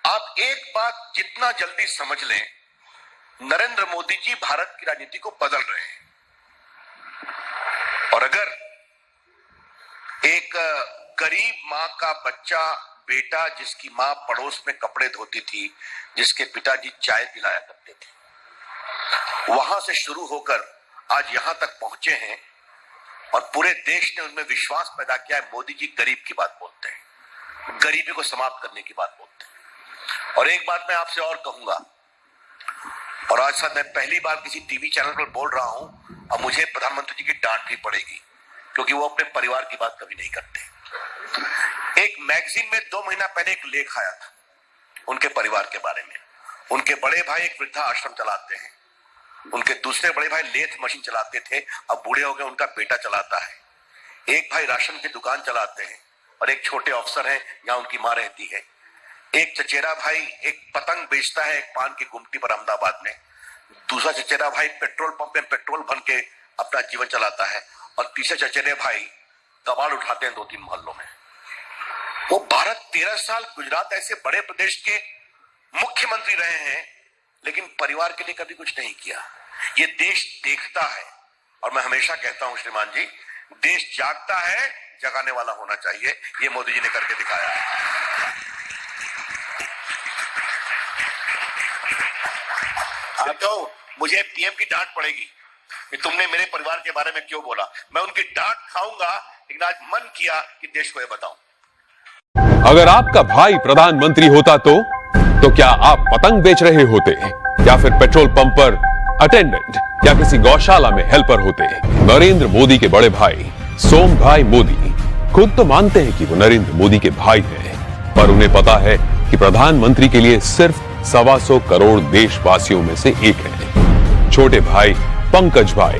आप एक बात जितना जल्दी समझ लें, नरेंद्र मोदी जी भारत की राजनीति को बदल रहे हैं। और अगर एक गरीब मां का बच्चा, बेटा, जिसकी मां पड़ोस में कपड़े धोती थी, जिसके पिताजी चाय पिलाया करते थे, वहां से शुरू होकर आज यहां तक पहुंचे हैं और पूरे देश ने उनमें विश्वास पैदा किया है। मोदी जी गरीब की बात बोलते हैं, गरीबी को समाप्त करने की बात बोलते हैं। और एक बात मैं आपसे और कहूंगा, और आज साथ मैं पहली बार किसी टीवी चैनल पर बोल रहा हूं, और मुझे प्रधानमंत्री जी की डांट भी पड़ेगी क्योंकि वो अपने परिवार की बात कभी नहीं करते। एक मैगजीन में 2 महीना पहले एक लेख आया था उनके परिवार के बारे में। उनके बड़े भाई एक वृद्धा आश्रम चलाते हैं, उनके दूसरे बड़े भाई लेथ मशीन चलाते थे, अब बूढ़े हो गए, उनका बेटा चलाता है। एक भाई राशन की दुकान चलाते हैं और एक छोटे अफसर हैं जहां उनकी मां रहती है। एक चचेरा भाई एक पतंग बेचता है एक पान की गुमटी पर अहमदाबाद में। दूसरा चचेरा भाई पेट्रोल पंप में पेट्रोल भर के अपना जीवन चलाता है। और तीसरे चचेरे भाई कबाड़ उठाते हैं 2-3 मोहल्लों में। वो भारत 13 साल गुजरात ऐसे बड़े प्रदेश के मुख्यमंत्री रहे हैं, लेकिन परिवार के लिए कभी कुछ नहीं किया। ये देश देखता है, और मैं हमेशा कहता हूं श्रीमान जी, देश जागता है, जगाने वाला होना चाहिए। ये मोदी जी ने करके दिखाया है। तो मुझे पीएम की डांट पड़ेगी कि तुमने मेरे परिवार के बारे में क्यों बोला। मैं उनकी डांट खाऊंगा, लेकिन आज मन किया कि देश को ये बताऊं। अगर आपका भाई प्रधानमंत्री होता तो क्या आप पतंग बेच रहे होते, या फिर पेट्रोल पंप पर अटेंडेंट, या किसी गौशाला में हेल्पर होते? नरेंद्र मोदी के बड़े भाई सोम भाई मोदी खुद तो मानते हैं कि वो नरेंद्र मोदी के भाई हैं, पर उन्हें पता है कि प्रधानमंत्री के लिए सिर्फ 125 करोड़ देशवासियों में से एक है। छोटे भाई पंकज भाई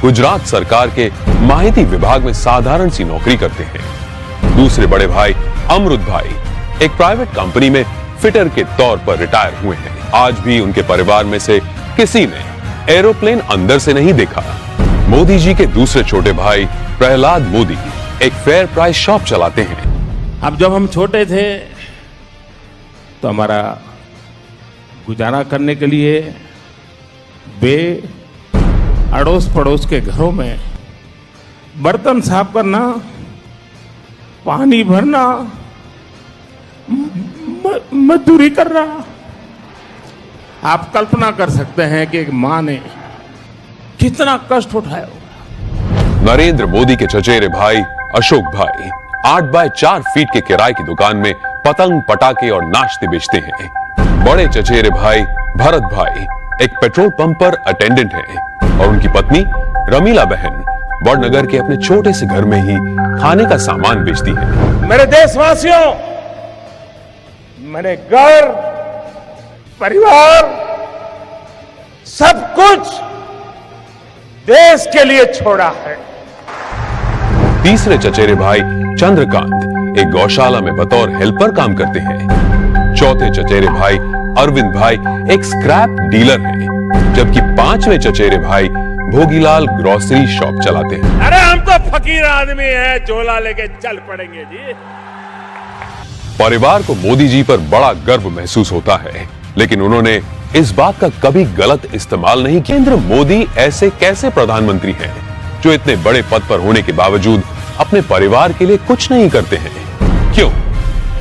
गुजरात सरकार के माहिती विभाग में साधारण सी नौकरी करते हैं। दूसरे बड़े भाई अमृत भाई एक प्राइवेट कंपनी में फिटर के तौर पर रिटायर हुए हैं। आज भी उनके परिवार में से किसी ने एरोप्लेन अंदर से नहीं देखा। मोदी जी के दूसरे छोटे भाई प्रहलाद मोदी एक फेयर प्राइस शॉप चलाते हैं। अब जब हम छोटे थे तो हमारा गुजारा करने के लिए वे अड़ोस पड़ोस के घरों में बर्तन साफ करना, पानी भरना, मजदूरी करना। आप कल्पना कर सकते हैं कि एक मां ने कितना कष्ट उठाया होगा। नरेंद्र मोदी के चचेरे भाई अशोक भाई 8 बाय 4 फीट के किराए की दुकान में पतंग, पटाखे और नाश्ते बेचते हैं। बड़े चचेरे भाई भरत भाई एक पेट्रोल पंप पर अटेंडेंट हैं और उनकी पत्नी रमीला बहन बड़नगर के अपने छोटे से घर में ही खाने का सामान बेचती है। मेरे देशवासियों, मैंने घर, परिवार, सब कुछ देश के लिए छोड़ा है। तीसरे चचेरे भाई चंद्रकांत एक गौशाला में बतौर हेल्पर काम करते हैं। चौथे चचेरे भाई अरविंद भाई एक स्क्रैप डीलर हैं, जबकि 5वें चचेरे भाई भोगीलाल ग्रोसरी शॉप चलाते हैं। अरे हम तो फकीर आदमी हैं, झोला लेके चल पड़ेंगे जी। परिवार को मोदी जी पर बड़ा गर्व महसूस होता है, लेकिन उन्होंने इस बात का कभी गलत इस्तेमाल नहीं किया। नरेंद्र मोदी ऐसे कैसे प्रधानमंत्री हैं जो इतने बड़े पद पर होने के बावजूद अपने परिवार के लिए कुछ नहीं करते हैं? क्यों?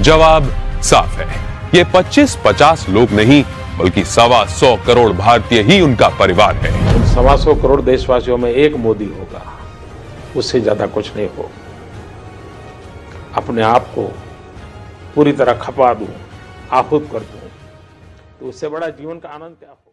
जवाब साफ है, ये 25-50 लोग नहीं बल्कि 125 करोड़ भारतीय ही उनका परिवार है। 125 करोड़ देशवासियों में एक मोदी होगा, उससे ज्यादा कुछ नहीं हो। अपने आप को पूरी तरह खपा दूं, आहूत कर दूं, तो उससे बड़ा जीवन का आनंद क्या हो।